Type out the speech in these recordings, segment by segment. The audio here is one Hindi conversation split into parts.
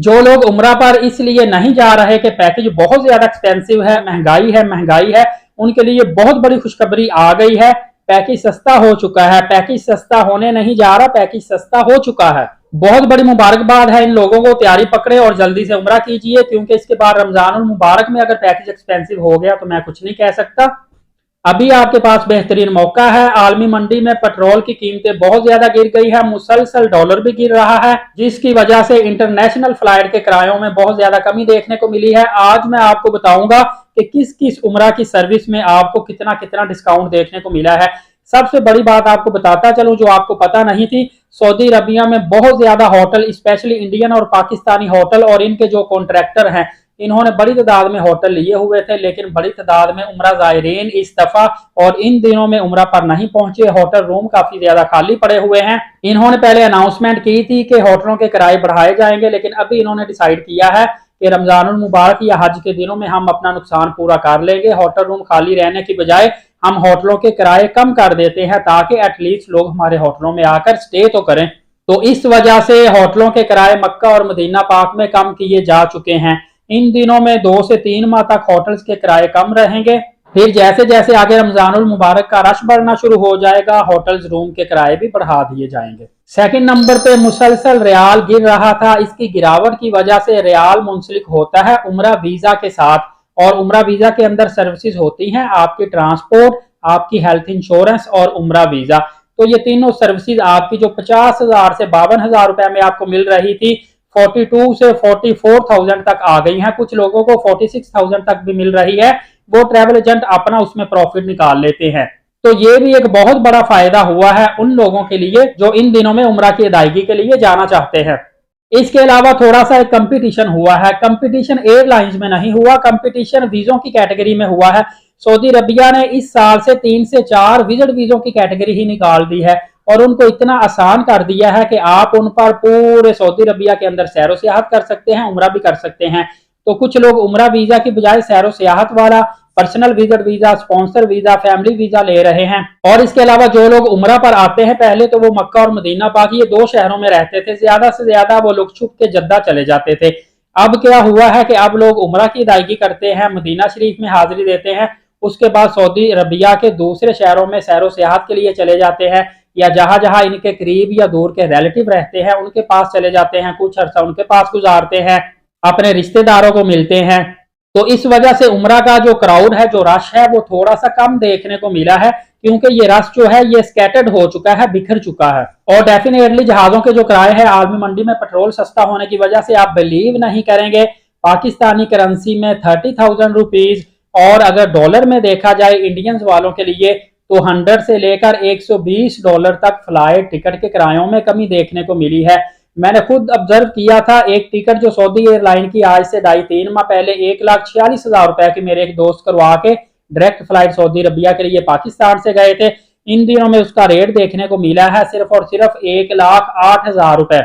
जो लोग उम्रा पर इसलिए नहीं जा रहे कि पैकेज बहुत ज्यादा एक्सपेंसिव है, महंगाई है, उनके लिए बहुत बड़ी खुशखबरी आ गई है। पैकेज सस्ता हो चुका है। पैकेज सस्ता होने नहीं जा रहा, पैकेज सस्ता हो चुका है। बहुत बड़ी मुबारकबाद है इन लोगों को। तैयारी पकड़े और जल्दी से उम्रा कीजिए, क्योंकि इसके बाद रमजानुल मुबारक में अगर पैकेज एक्सपेंसिव हो गया तो मैं कुछ नहीं कह सकता। अभी आपके पास बेहतरीन मौका है। आलमी मंडी में पेट्रोल की कीमतें बहुत ज्यादा गिर गई है, मुसलसल डॉलर भी गिर रहा है, जिसकी वजह से इंटरनेशनल फ्लाइट के किरायों में बहुत ज्यादा कमी देखने को मिली है। आज मैं आपको बताऊंगा कि किस किस उम्रा की सर्विस में आपको कितना कितना डिस्काउंट देखने को मिला है। सबसे बड़ी बात आपको बताता चलूं जो आपको पता नहीं थी, सऊदी अरबिया में बहुत ज्यादा होटल, स्पेशली इंडियन और पाकिस्तानी होटल और इनके जो कॉन्ट्रैक्टर हैं, इन्होंने बड़ी तादाद में होटल लिए हुए थे, लेकिन बड़ी तादाद में उम्रा ज़ायरीन इस दफा और इन दिनों में उम्रा पर नहीं पहुंचे। होटल रूम काफी ज्यादा खाली पड़े हुए हैं। इन्होंने पहले अनाउंसमेंट की थी कि होटलों के किराए बढ़ाए जाएंगे, लेकिन अभी इन्होंने डिसाइड किया है कि रमजानुल मुबारक या हज के दिनों में हम अपना नुकसान पूरा कर लेंगे। होटल रूम खाली रहने की बजाय हम होटलों के किराए कम कर देते हैं, ताकि एटलीस्ट लोग हमारे होटलों में आकर स्टे तो करें। तो इस वजह से होटलों के किराए मक्का और मदीना पाक में कम किए जा चुके हैं। इन दिनों में 2 से 3 माह तक होटल्स के किराए कम रहेंगे। फिर जैसे जैसे आगे रमजानुल मुबारक का रश बढ़ना शुरू हो जाएगा, होटल्स रूम के किराए भी बढ़ा दिए जाएंगे। सेकंड नंबर पे मुसलसल रियाल गिर रहा था। इसकी गिरावट की वजह से रियाल मुंसलिक होता है उम्रा वीजा के साथ, और उम्रा वीजा के अंदर सर्विसेज होती हैं आपकी ट्रांसपोर्ट, आपकी हेल्थ इंश्योरेंस और उम्रा वीजा। तो ये तीनों सर्विसेज आपकी जो 50,000 से 52,000 रुपए में आपको मिल रही थी, 42 से 44,000 तक आ गई हैं। कुछ लोगों को 46,000 तक भी मिल रही है। वो ट्रैवल एजेंट अपना उसमें प्रॉफिट निकाल लेते हैं। तो ये भी एक बहुत बड़ा फायदा हुआ है उन लोगों के लिए जो इन दिनों में उम्रा की अदायगी के लिए जाना चाहते हैं। इसके अलावा थोड़ा सा एक कंपटीशन हुआ है। कंपटीशन एयरलाइंस में नहीं हुआ, कंपटीशन वीजों की कैटेगरी में हुआ है। सऊदी अरबिया ने इस साल से 3 से 4 विजिट वीजों की कैटेगरी ही निकाल दी है, और उनको इतना आसान कर दिया है कि आप उन पर पूरे सऊदी अरबिया के अंदर सैरो सियाहत कर सकते हैं, उम्रा भी कर सकते हैं। तो कुछ लोग उम्रा वीजा की बजाय सैरो सियाहत वाला personal visit visa, sponsor visa, family visa ले रहे हैं। और इसके अलावा जो लोग उम्रा पर आते हैं, पहले तो वो मक्का और मदीना पाक ये 2 शहरों में रहते थे, ज्यादा से ज्यादा वो लोग छुप के जद्दा चले जाते थे। अब क्या हुआ है कि अब लोग उम्रा की अदायगी करते हैं, मदीना शरीफ में हाजिरी देते हैं, उसके बाद सऊदी अरबिया के दूसरे शहरों में सैरो सियाहत के लिए चले जाते हैं, या जहां जहां इनके करीब या दूर के रिलेटिव रहते हैं उनके पास चले जाते हैं, कुछ अर्सा उनके पास गुजारते हैं, अपने रिश्तेदारों को मिलते हैं। तो इस वजह से उम्रा का जो क्राउड है, जो रश है, वो थोड़ा सा कम देखने को मिला है, क्योंकि ये रश जो है ये स्कैटर्ड हो चुका है, बिखर चुका है। और डेफिनेटली जहाजों के जो किराए हैं, आलमी मंडी में पेट्रोल सस्ता होने की वजह से आप बिलीव नहीं करेंगे, पाकिस्तानी करेंसी में 30,000 रुपीज, और अगर डॉलर में देखा जाए इंडियंस वालों के लिए तो 100 से लेकर 120 डॉलर तक फ्लाइट टिकट के किरायों में कमी देखने को मिली है। मैंने खुद ऑब्जर्व किया था, एक टिकट जो सऊदी एयरलाइन की आज से 2.5-3 माह पहले 1,46,000 रुपए की मेरे एक दोस्त करवा के डायरेक्ट फ्लाइट सऊदी अरबिया के लिए पाकिस्तान से गए थे, इन दिनों में उसका रेट देखने को मिला है सिर्फ और सिर्फ 1,08,000 रुपए।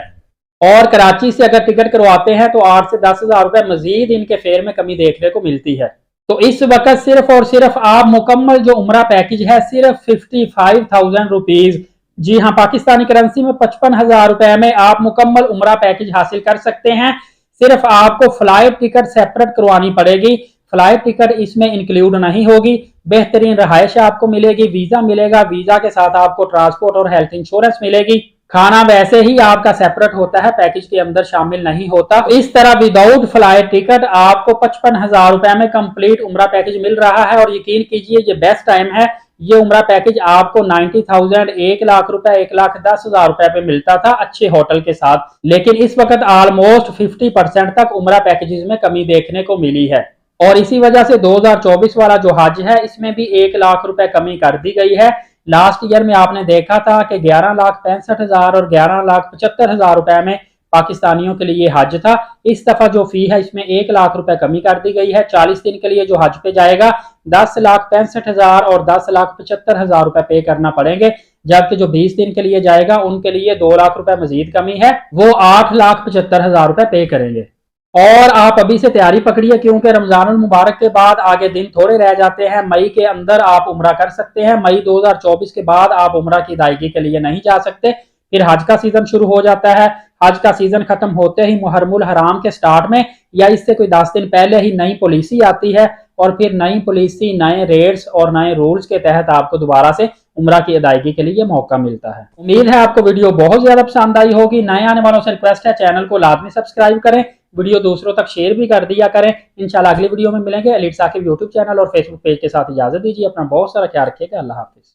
और कराची से अगर टिकट करवाते हैं तो 8 से 10,000 रुपए मजीद इनके फेयर में कमी देखने को मिलती है। तो इस वक्त सिर्फ और सिर्फ आप मुकम्मल जो उम्रा पैकेज है सिर्फ 55,000 रुपीज, जी हाँ, पाकिस्तानी करेंसी में 55,000 रुपए में आप मुकम्मल उम्रा पैकेज हासिल कर सकते हैं। सिर्फ आपको फ्लाइट टिकट सेपरेट करवानी पड़ेगी, फ्लाइट टिकट इसमें इंक्लूड नहीं होगी। बेहतरीन रहायश आपको मिलेगी, वीजा मिलेगा, वीजा के साथ आपको ट्रांसपोर्ट और हेल्थ इंश्योरेंस मिलेगी। खाना वैसे ही आपका सेपरेट होता है, पैकेज के अंदर शामिल नहीं होता। इस तरह विदाउट फ्लाइट टिकट आपको 55,000 रुपए में कंप्लीट उम्रा पैकेज मिल रहा है। और यकीन कीजिए ये बेस्ट टाइम है, ये उम्रा पैकेज आपको 90,000, 1 लाख रुपए, 1,10,000 रुपए पे मिलता था अच्छे होटल के साथ, लेकिन इस वक्त ऑलमोस्ट 50% तक उम्रा पैकेजेस में कमी देखने को मिली है। और इसी वजह से 2024 वाला जो हज है इसमें भी 1 लाख रुपए कमी कर दी गई है। लास्ट ईयर में आपने देखा था कि 11,65,000 और 11,75,000 रुपए में पाकिस्तानियों के लिए हज था। इस दफा जो फी है इसमें 1 लाख रुपए कमी कर दी गई है। 40 दिन के लिए जो हज पे जाएगा 10,65,000 और 10,75,000 रुपए पे करना पड़ेंगे, जबकि जो 20 दिन के लिए जाएगा उनके लिए 2 लाख रुपए मजीद कमी है, वो 8,75,000 रुपए पे करेंगे। और आप अभी से तैयारी पकड़िए, क्योंकि रमजानुल मुबारक के बाद आगे दिन थोड़े रह जाते हैं। मई के अंदर आप उम्रा कर सकते हैं। मई 2024 के बाद आप उम्रा की अदायगी के लिए नहीं जा सकते, फिर हज का सीजन शुरू हो जाता है। हज का सीजन खत्म होते ही मुहर्रमुल हराम के स्टार्ट में या इससे कोई 10 दिन पहले ही नई पॉलिसी आती है और फिर नई पॉलिसी, नए रेट्स और नए रूल्स के तहत आपको दोबारा से उम्रा की अदायगी के लिए मौका मिलता है। उम्मीद है आपको वीडियो बहुत ज्यादा पसंद आई होगी। नए आने वालों से रिक्वेस्ट है चैनल को लाजमी सब्सक्राइब करें, वीडियो दूसरों तक शेयर भी कर दिया करें। इंशाल्लाह अगली वीडियो में मिलेंगे। एलिट साकिब यूट्यूब चैनल और फेसबुक पेज के साथ इजाजत दीजिए। अपना बहुत सारा ख्याल रखिएगा। अल्लाह हाफिज।